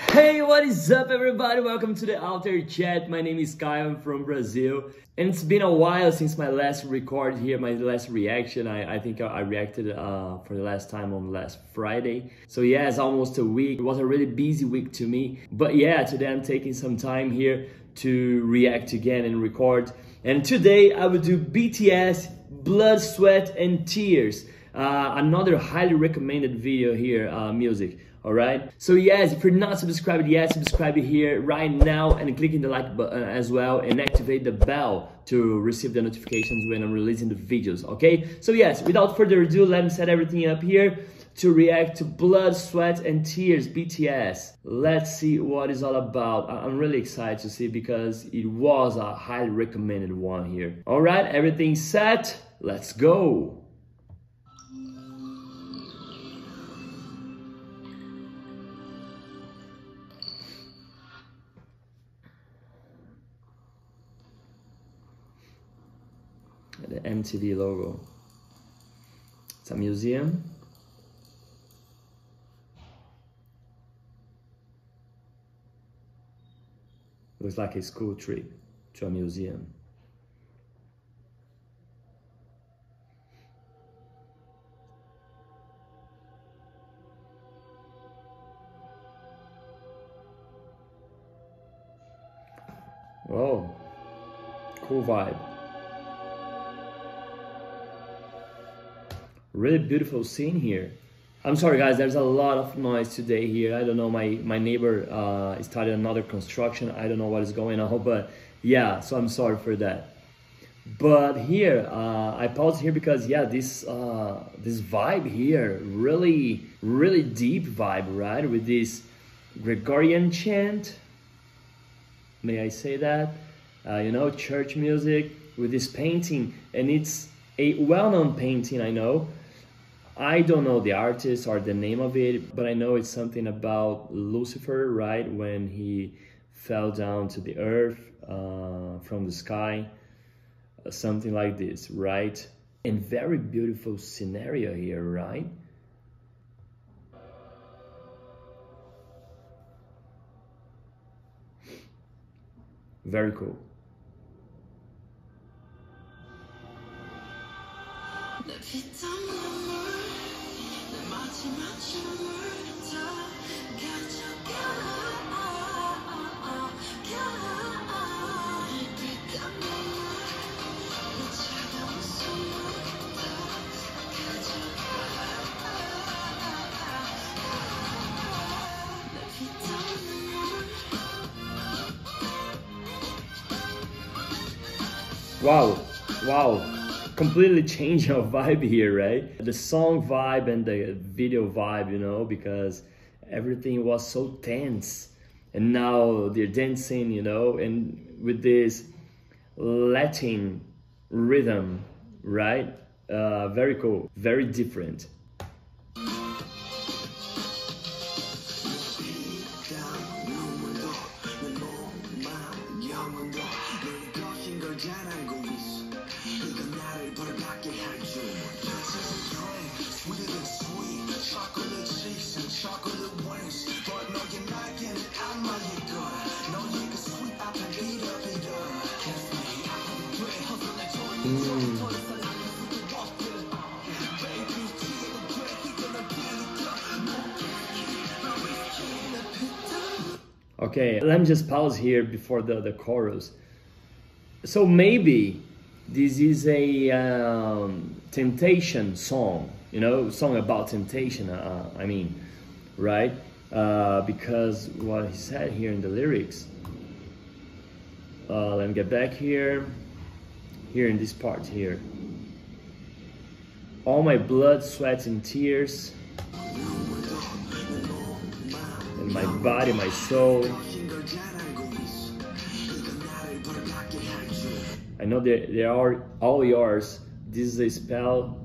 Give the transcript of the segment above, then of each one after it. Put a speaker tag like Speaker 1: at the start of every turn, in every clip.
Speaker 1: Hey, what is up everybody? Welcome to the Alter Chat. My name is Kyle, I'm from Brazil. And it's been a while since my last record here, my last reaction. I think I reacted for the last time on last Friday. So yeah, it's almost a week. It was a really busy week to me. But yeah, today I'm taking some time here to react again and record. And today I will do BTS, Blood, Sweat and Tears. Another highly recommended video here, music. Alright, so yes, if you're not subscribed yet, subscribe here right now and click in the like button as well and activate the bell to receive the notifications when I'm releasing the videos, okay? So yes, without further ado, let me set everything up here to react to Blood, Sweat and Tears, BTS. Let's see what it's all about. I'm really excited to see because it was a highly recommended one here. Alright, everything set, let's go! The MTV logo. It's a museum. Looks like a school trip to a museum. Whoa, cool vibe. Really beautiful scene here. I'm sorry guys, there's a lot of noise today here. I don't know, my neighbor started another construction. I don't know what is going on, but yeah, so I'm sorry for that. But here, I paused here because yeah, this vibe here, really deep vibe, right? With this Gregorian chant, may I say that? You know, church music with this painting, and it's a well-known painting, I know. I don't know the artist or the name of it, but I know it's something about Lucifer, right? When he fell down to the earth from the sky, something like this, right? And very beautiful scenario here, right? Very cool. Wow, completely change of vibe here, right? The song vibe and the video vibe, you know, because everything was so tense and now they're dancing, you know, and with this Latin rhythm, right? Very cool, very different. Okay, let me just pause here before the chorus. So maybe this is a temptation song, you know, song about temptation, I mean, right? Because what he said here in the lyrics, let me get back here in this part here. All my blood, sweat and tears, and my body, my soul. I know they are all yours. This is a spell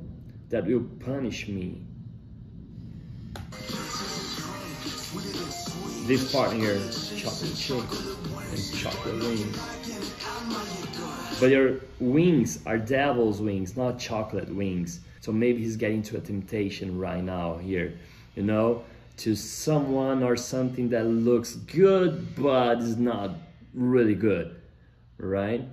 Speaker 1: that will punish me. This part here, chocolate chip and chocolate wings. But your wings are devil's wings, not chocolate wings. So maybe he's getting to a temptation right now here, you know? to someone or something that looks good but is not really good, right?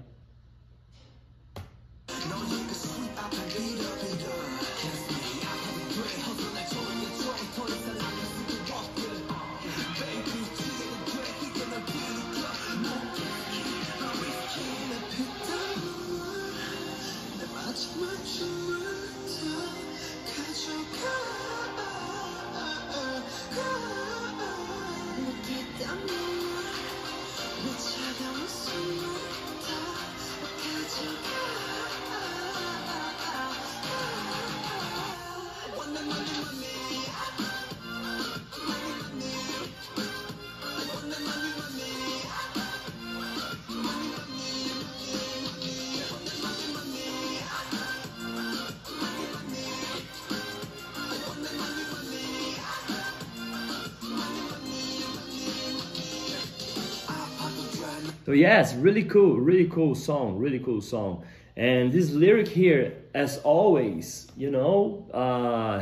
Speaker 1: So yes, really cool song, really cool song. And this lyric here, as always, you know,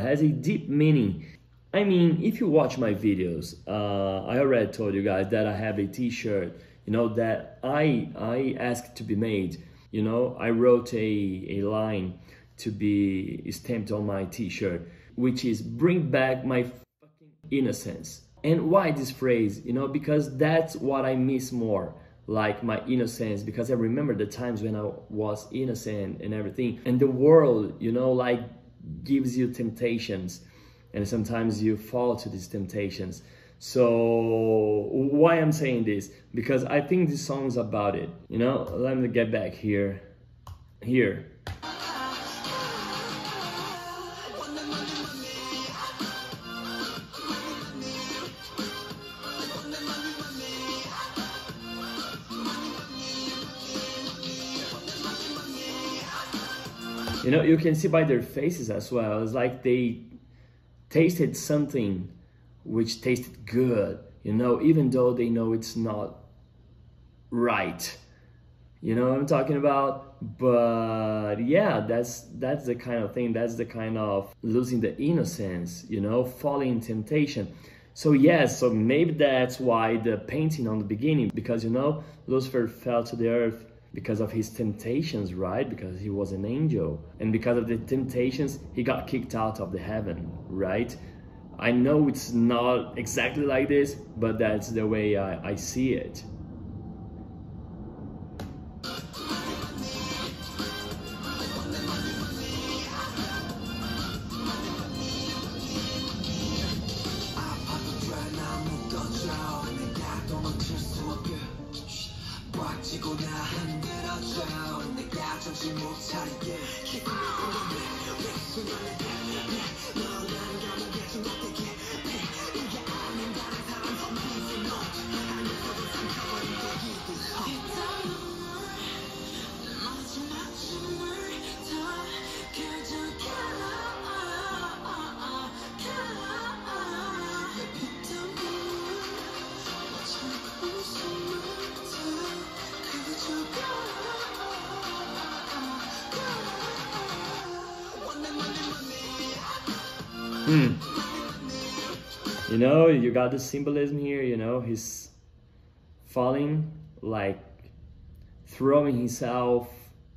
Speaker 1: has a deep meaning. I mean, if you watch my videos, I already told you guys that I have a t-shirt, you know, that I asked to be made. You know, I wrote a line to be stamped on my t-shirt, which is bring back my fucking innocence. And why this phrase? You know, because that's what I miss more. Like my innocence, because I remember the times when I was innocent and everything. And the world, you know, like gives you temptations, and sometimes you fall to these temptations. So why I'm saying this? Because I think this song's about it. You know, let me get back here. You know, you can see by their faces as well. It's like they tasted something which tasted good, you know, even though they know it's not right. You know what I'm talking about? But yeah, that's the kind of thing, that's the kind of losing the innocence, you know, falling in temptation. So yes, so maybe that's why the painting on the beginning, because, you know, Lucifer fell to the earth because of his temptations, right? Because he was an angel. And because of the temptations, he got kicked out of the heaven, right? I know it's not exactly like this, but that's the way I see it. You know, you got the symbolism here, you know, he's falling, like throwing himself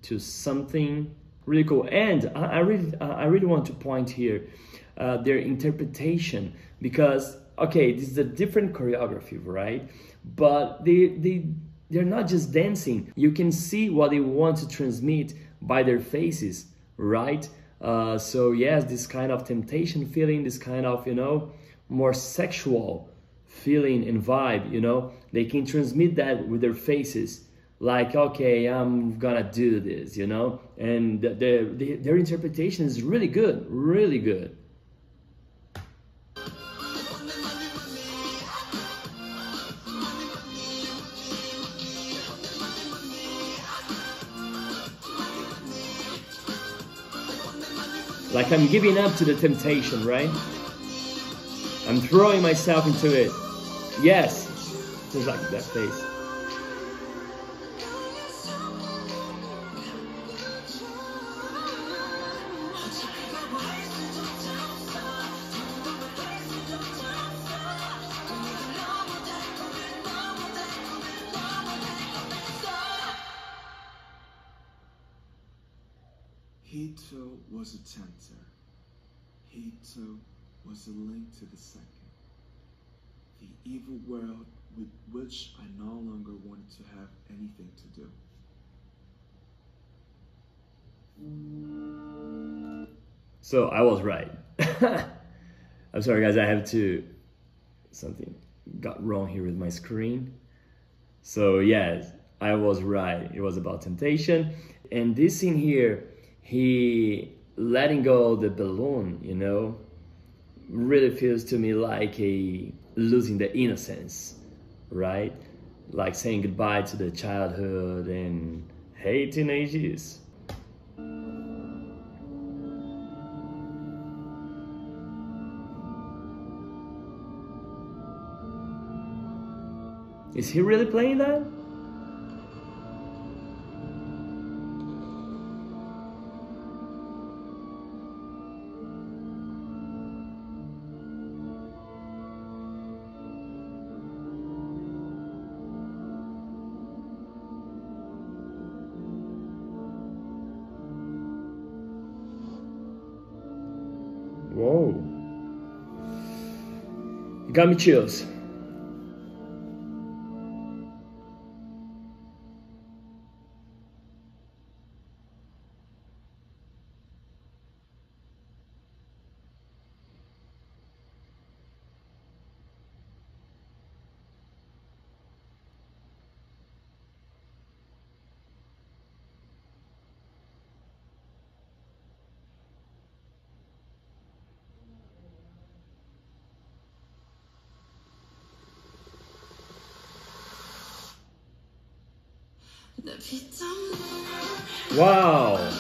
Speaker 1: to something really cool. And I really want to point here their interpretation, because okay, this is a different choreography, right? But they're not just dancing. You can see what they want to transmit by their faces, right? So yes, this kind of temptation feeling, this kind of, you know, more sexual feeling and vibe, you know, they can transmit that with their faces. Like, okay, I'm gonna do this, you know, and their interpretation is really good, really good. Like I'm giving up to the temptation, right? I'm throwing myself into it. Yes, just like that face.
Speaker 2: He too was a tempter. He too was a link to the second. The evil world with which I no longer wanted to have anything to do.
Speaker 1: So I was right. I'm sorry guys, I have to, something got wrong here with my screen. So yes, I was right. It was about temptation. And this scene here, he letting go of the balloon, you know, really feels to me like a losing the innocence, right? Like saying goodbye to the childhood and hey, teenagers. Is he really playing that? Whoa. You got me chills. Wow.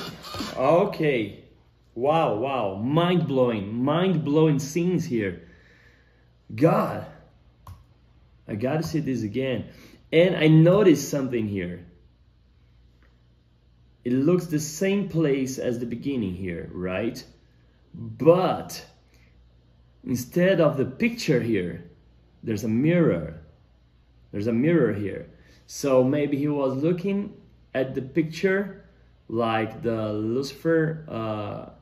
Speaker 1: Okay. Wow. Mind-blowing scenes here. God. I gotta see this again. And I noticed something here. It looks the same place as the beginning here, right? But instead of the picture here, there's a mirror. There's a mirror here. So maybe he was looking at the picture like the Lucifer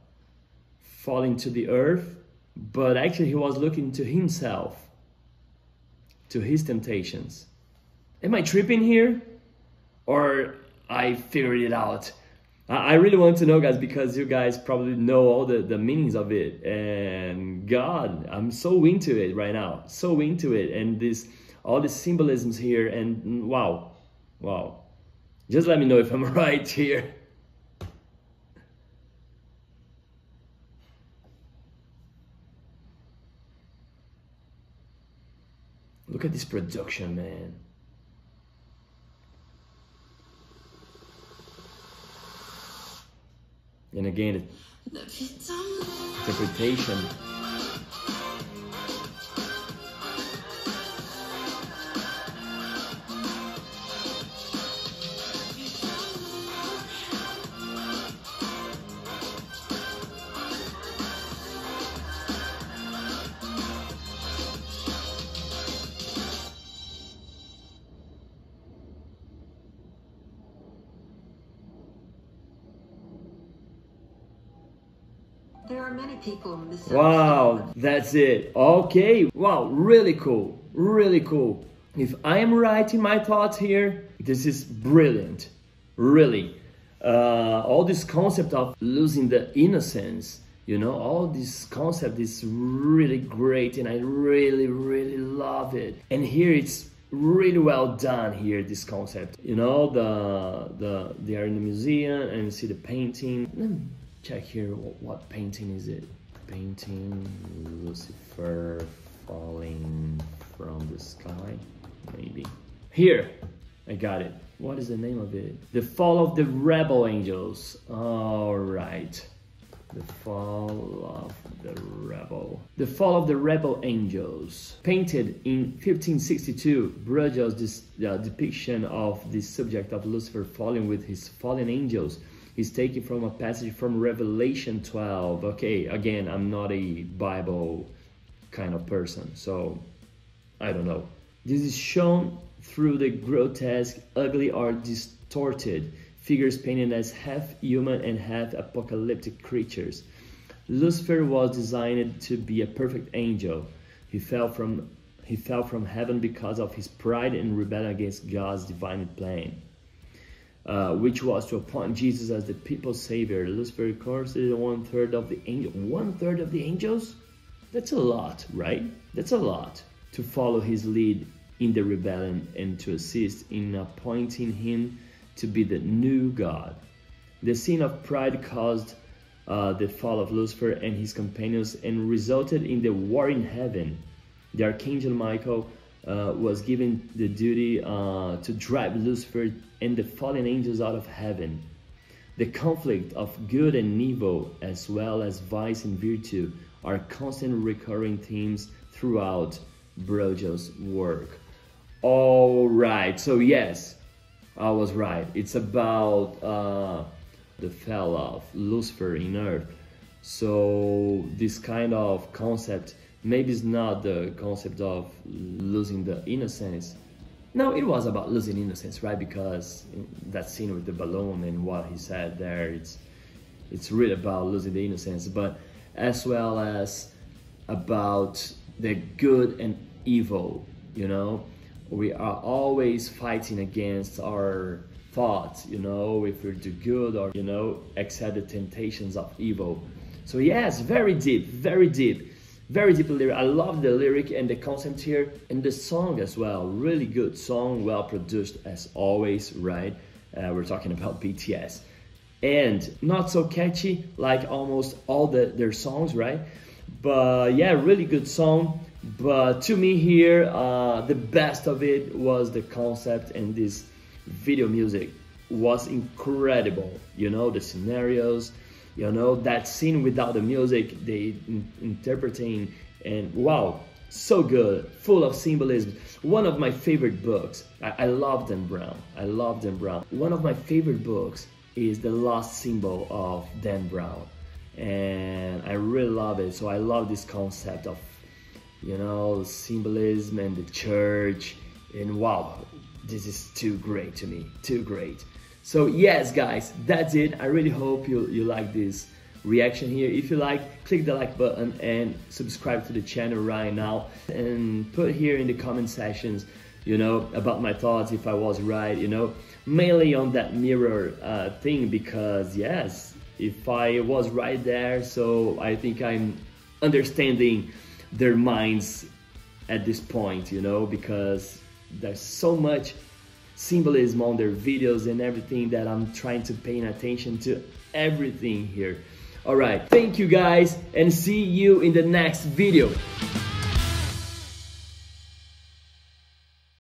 Speaker 1: falling to the earth, but actually he was looking to himself, to his temptations. Am I tripping here? Or I figured it out? I really want to know, guys, because you guys probably know all the meanings of it. And God, I'm so into it right now. So into it. And this, all the symbolisms here. And wow. Just let me know if I'm right here. Look at this production, man. And again, the interpretation.
Speaker 3: There are many people missing.
Speaker 1: Wow, that's it. Okay, wow, really cool, really cool. If I am right in my thoughts here, this is brilliant, really. All this concept of losing the innocence, you know, all this concept is really great, and I really love it. And here it's really well done here, this concept. You know, they are in the museum and you see the painting. Let me check here, what painting is it? Painting Lucifer falling from the sky, maybe. Here, I got it. What is the name of it? The Fall of the Rebel Angels. All right. The Fall of the Rebel. The Fall of the Rebel Angels. Painted in 1562, Bruegel's depiction of the subject of Lucifer falling with his fallen angels is taken from a passage from Revelation 12. Okay, again, I'm not a Bible kind of person, so I don't know. This is shown through the grotesque, ugly, or distorted figures painted as half human and half apocalyptic creatures. Lucifer was designed to be a perfect angel. He fell from heaven because of his pride and rebellion against God's divine plan, which was to appoint Jesus as the people's savior. Lucifer considered 1/3 of the angel. 1/3 of the angels? That's a lot, right? That's a lot to follow his lead in the rebellion and to assist in appointing him to be the new God. The sin of pride caused the fall of Lucifer and his companions and resulted in the war in heaven. The Archangel Michael was given the duty to drive Lucifer and the fallen angels out of heaven. The conflict of good and evil, as well as vice and virtue, are constant recurring themes throughout Brojo's work. All right, so yes, I was right. It's about the fall of Lucifer in Earth. So this kind of concept, maybe it's not the concept of losing the innocence. No, it was about losing innocence, right? Because that scene with the balloon and what he said there, it's really about losing the innocence, but as well as about the good and evil, you know? We are always fighting against our thoughts, you know, if we do good or, you know, accept the temptations of evil. So yes, very deep, very deep. Very deep lyric. I love the lyric and the concept here, and the song as well. Really good song, well produced as always, right? We're talking about BTS. And not so catchy like almost all their songs, right? But yeah, really good song. But to me here, the best of it was the concept, and this video music was incredible. You know, the scenarios, you know, that scene without the music, they interpreting, and wow, so good, full of symbolism. One of my favorite books, I love Dan Brown. I love Dan Brown. One of my favorite books is The Lost Symbol of Dan Brown, and I really love it. So I love this concept of, you know, symbolism and the church, and wow, this is too great to me, too great. So yes, guys, that's it. I really hope you like this reaction here. If you like, click the like button and subscribe to the channel right now, and put here in the comment sections, you know, about my thoughts, if I was right, you know, mainly on that mirror thing, because yes, if I was right there, so I think I'm understanding their minds at this point, you know, because there's so much symbolism on their videos and everything that I'm trying to pay attention to everything here. All right, thank you guys, and see you in the next video.